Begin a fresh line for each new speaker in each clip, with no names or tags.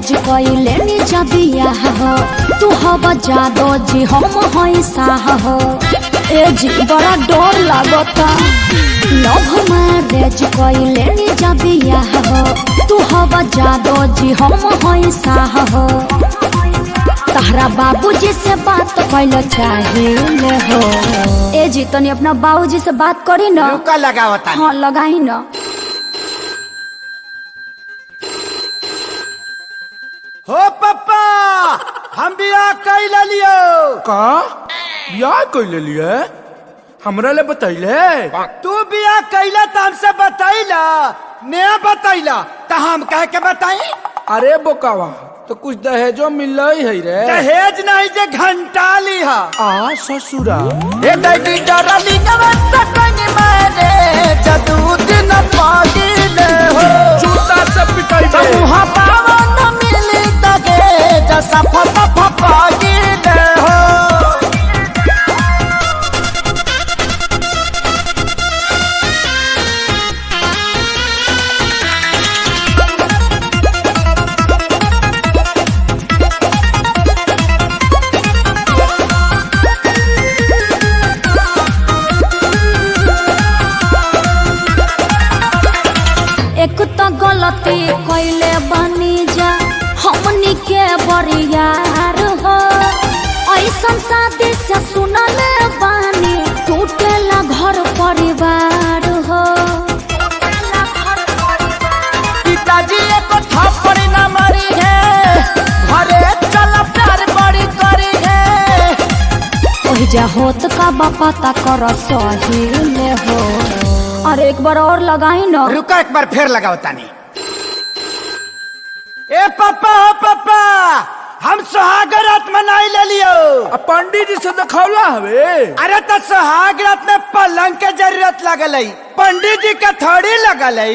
रेज कइले नी जबिया हो तू हवा जादो जी हम हई साह हो ए जी बड़ा डर लागता लव मैरेज कइले नी जबिया हो तू हवा जादो जी हम हई साह हो तहरा बाबूजी से बात कइल चाहिए हो ए जी तनी अपना बाबूजी से बात करी ना
रुका लगावता
हाँ लगाई ना
हो पप्पा हम बियाह कैला लियो
का बियाह कैले लिए हमरा ले बतैले
तू बियाह कैला त हमसे बतैला नया बतैला त हम कह के बताई
अरे बोकावा तो कुछ दहेजो मिल है रे
दहेज नहीं जे घंटा लिहा
आ ससुरा
ए दैडी डरली नवत कनी मारे जदू दिन पागिले हो
जूता से पिटाई दे
मुहा पावन मिली तगे जसा फसा पागिले हो
एक तो गलती कइले बनी जा हमनी के बरियार हो ऐसन शादी से सुनले बानी टूटेला घर परिवार हो
पिताजी एको थप्पड़ न मारी है घरे चल प्यार बड़ी करी है
ओहि जा होत का बापा ता कर सही ले हो अरे एक बार और लगाई ना
रुका एक बार फिर लगाओ तानी ए पापा हो पापा हम सुहाग रात मनाई ले लियो
पंडित जी से दिखौला हवे
अरे तो सुहाग रात में पलंग के जरूरत लगल है पंडित जी के थोड़ी लगल है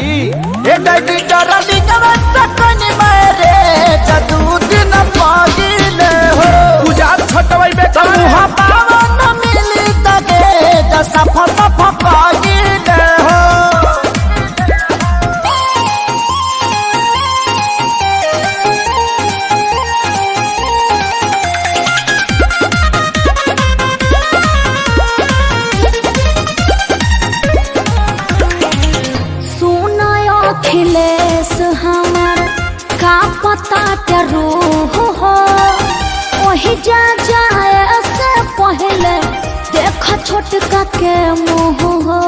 ए दैडी डरली नवत कनी मारे जदू दिन पागिले हो
गुजार छटवाई बे
मुहा पावन मिली तगे जसा फसा पागिले हो
अखिलेश हमार का पता के रूह हो वही जा जाए से पहले देख छोटका के मुँह हो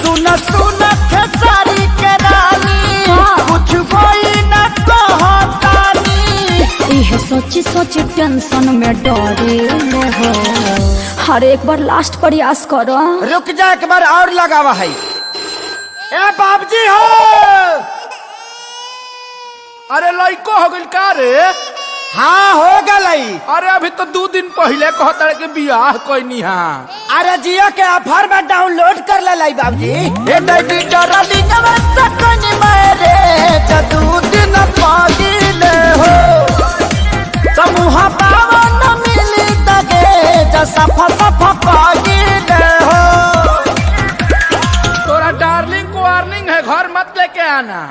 सुन सुन खेसारी के रानी कुछ कोई न कहतानी
यह सोची सोची टेंशन में डरे हो हर एक बार लास्ट प्रयास करो
रुक जा एक बार और लगावा है ए बाबजी हो
अरे लइको हो गइल का रे
हाँ हो गई
अरे अभी तो 2 दिन पहले कहता के बियाह कोई हां
अरे जियो के ऑफर में डाउनलोड कर ले लाई बाबजी ए दैडी डरली नवत कनी मारे जदू दिन पागिले हो समूह पावन मिली तगे जसा फसा पागिले हो
तोरा डार्लिंग को वार्निंग है घर मत लेके आना